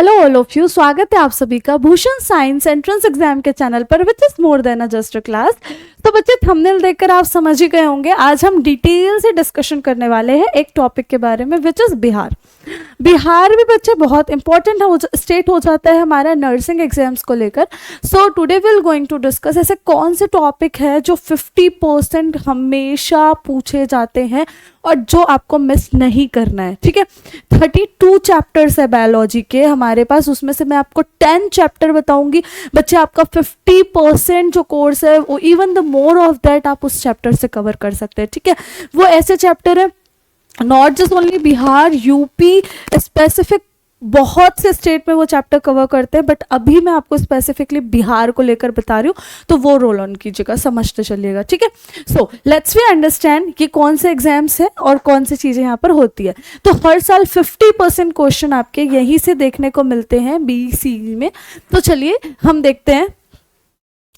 Hello all of you, स्वागत है आप सभी का भूषण साइंस एंट्रेंस एग्जाम के चैनल पर which is more than a just a class. तो बच्चे थंबनेल देखकर आप समझ ही गए होंगे, आज हम डिटेल से डिस्कशन करने वाले हैं एक टॉपिक के बारे में विच इज बिहार। बिहार भी बच्चे बहुत इंपॉर्टेंट स्टेट हो जाता है हमारा नर्सिंग एग्जाम्स को लेकर। So today will going to discuss ऐसे कौन से टॉपिक है जो 50% हमेशा पूछे जाते हैं और जो आपको मिस नहीं करना है। ठीक है, 32 चैप्टर्स है बायोलॉजी के हमारे पास, उसमें से मैं आपको 10 चैप्टर बताऊंगी। बच्चे आपका 50% जो कोर्स है वो even the more of that आप उस चैप्टर से कवर कर सकते हैं। ठीक है, वो ऐसे चैप्टर है not just only Bihar, UP, specific बहुत से स्टेट में वो चैप्टर कवर करते हैं, बट अभी मैं आपको स्पेसिफिकली बिहार को लेकर बता रही हूँ, तो वो रोल ऑन कीजिएगा, समझते चलिएगा। ठीक है, सो लेट्स वी अंडरस्टैंड कि कौन से एग्जाम्स हैं और कौन सी चीज़ें यहाँ पर होती है। तो हर साल 50% क्वेश्चन आपके यहीं से देखने को मिलते हैं BCE में। तो चलिए हम देखते हैं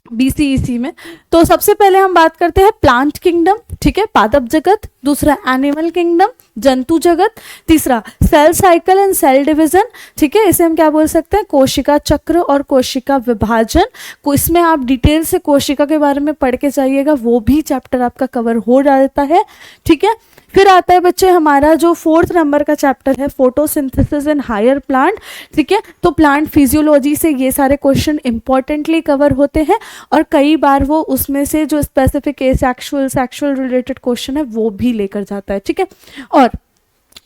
BCEC में। तो सबसे पहले हम बात करते हैं प्लांट किंगडम, ठीक है, पादप जगत। दूसरा एनिमल किंगडम, जंतु जगत। तीसरा cell cycle and cell division, ठीक है, इसे हम क्या बोल सकते हैं, कोशिका चक्र और कोशिका विभाजन। इसमें आप डिटेल से कोशिका के बारे में पढ़ के जाइएगा, वो भी चैप्टर आपका कवर हो जाता है। ठीक है, फिर आता है बच्चे हमारा जो 4th नंबर का चैप्टर है फोटोसिंथेसिस इन हायर प्लांट। ठीक है, तो प्लांट फिजियोलॉजी से ये सारे क्वेश्चन इंपॉर्टेंटली कवर होते हैं और कई बार वो उसमें से जो स्पेसिफिक सेक्सुअल रिलेटेड क्वेश्चन है वो भी लेकर जाता है। ठीक है, और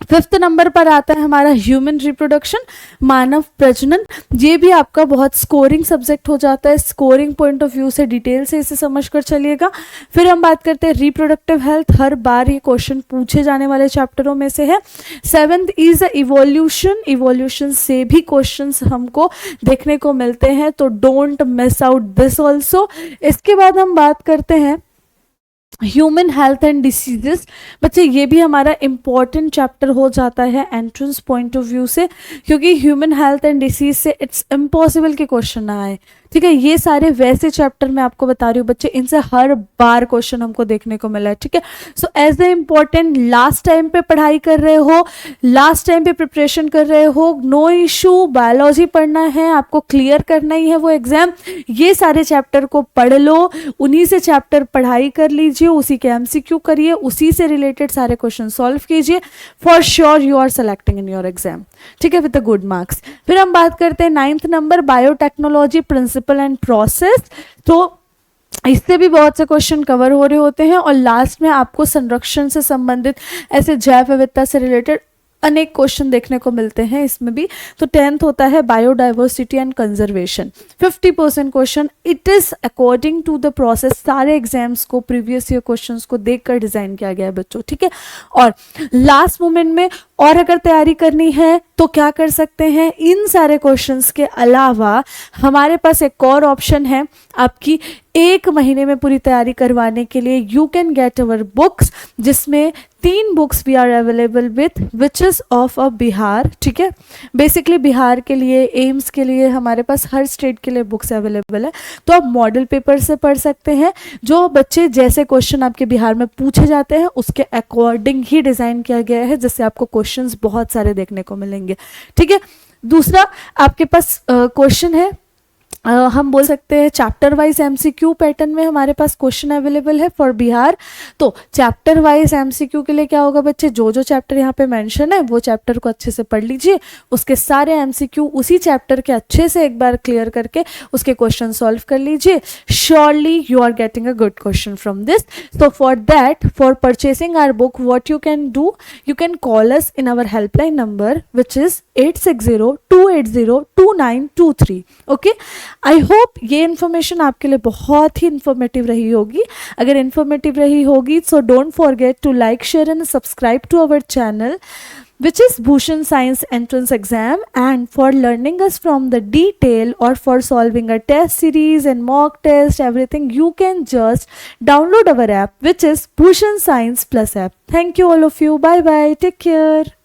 5th नंबर पर आता है हमारा ह्यूमन रिप्रोडक्शन, मानव प्रजनन। ये भी आपका बहुत स्कोरिंग सब्जेक्ट हो जाता है, स्कोरिंग पॉइंट ऑफ व्यू से डिटेल से इसे समझ कर चलिएगा। फिर हम बात करते हैं रिप्रोडक्टिव हेल्थ, हर बार ये क्वेश्चन पूछे जाने वाले चैप्टरों में से है। 7th इज इवोल्यूशन, इवोल्यूशन से भी क्वेश्चंस हमको देखने को मिलते हैं, तो don't miss out this also. इसके बाद हम बात करते हैं ह्यूमन हेल्थ एंड डिसीजेस। बच्चे ये भी हमारा इंपॉर्टेंट चैप्टर हो जाता है एंट्रेंस पॉइंट ऑफ व्यू से, क्योंकि ह्यूमन हेल्थ एंड डिसीज से इट्स इम्पॉसिबल के क्वेश्चन ना आए। ठीक है, ये सारे वैसे चैप्टर मैं आपको बता रही हूँ बच्चे, इनसे हर बार क्वेश्चन हमको देखने को मिला है। ठीक है, so as a important last time पे पढ़ाई कर रहे हो, लास्ट टाइम पे प्रिपरेशन कर रहे हो, नो इशू, बायोलॉजी पढ़ना है आपको, क्लियर करना ही है वो एग्जाम। ये सारे चैप्टर को पढ़ लो, उन्हीं से चैप्टर पढ़ाई कर लीजिए, उसी के MCQ करिए, उसी से रिलेटेड सारे क्वेश्चन सॉल्व कीजिए। For sure you are selecting in your exam. ठीक है, विद गुड मार्क्स। फिर हम बात करते हैं 9th number biotechnology principle and process. तो इससे भी बहुत से क्वेश्चन कवर हो रहे होते हैं और लास्ट में आपको संरक्षण से संबंधित ऐसे जैव विविधता से रिलेटेड अनेक क्वेश्चन देखने को मिलते हैं इसमें भी। तो 10th होता है biodiversity and conservation, 50% question. It is according to the process, सारे एग्जाम्स को प्रीवियस ईयर क्वेश्चंस को देखकर डिजाइन किया गया है बच्चों। ठीक है, और लास्ट मोमेंट में और अगर तैयारी करनी है तो क्या कर सकते हैं, इन सारे क्वेश्चंस के अलावा हमारे पास एक और ऑप्शन है आपकी 1 महीने में पूरी तैयारी करवाने के लिए। You can get our books, जिसमें 3 books we are available with which is of a Bihar. ठीक है, बेसिकली बिहार के लिए, एम्स के लिए हमारे पास हर स्टेट के लिए बुक्स अवेलेबल है। तो आप मॉडल पेपर से पढ़ सकते हैं, जो बच्चे जैसे क्वेश्चन आपके बिहार में पूछे जाते हैं उसके अकॉर्डिंग ही डिजाइन किया गया है, जिससे आपको क्वेश्चंस बहुत सारे देखने को मिलेंगे। ठीक है, दूसरा आपके पास क्वेश्चन है, हम बोल सकते हैं चैप्टर वाइज MCQ पैटर्न में हमारे पास क्वेश्चन अवेलेबल है फॉर बिहार। तो चैप्टर वाइज MCQ के लिए क्या होगा बच्चे, जो जो चैप्टर यहाँ पे मेंशन है वो चैप्टर को अच्छे से पढ़ लीजिए, उसके सारे MCQ उसी चैप्टर के अच्छे से एक बार क्लियर करके उसके क्वेश्चन सॉल्व कर लीजिए। Surely you are getting a good question from this. So for that, for purchasing our book, what you can do, you can call us in our helpline number which is 8602802923। Okay, I hope ये information आपके लिए बहुत ही informative रही होगी। अगर informative रही होगी so don't forget to like, share and subscribe to our channel which is Bhushan Science Entrance Exam, and for learning us from the detail or for solving a test series and mock test everything, you can just download our app which is Bhushan Science Plus app. Thank you all of you, bye bye, take care.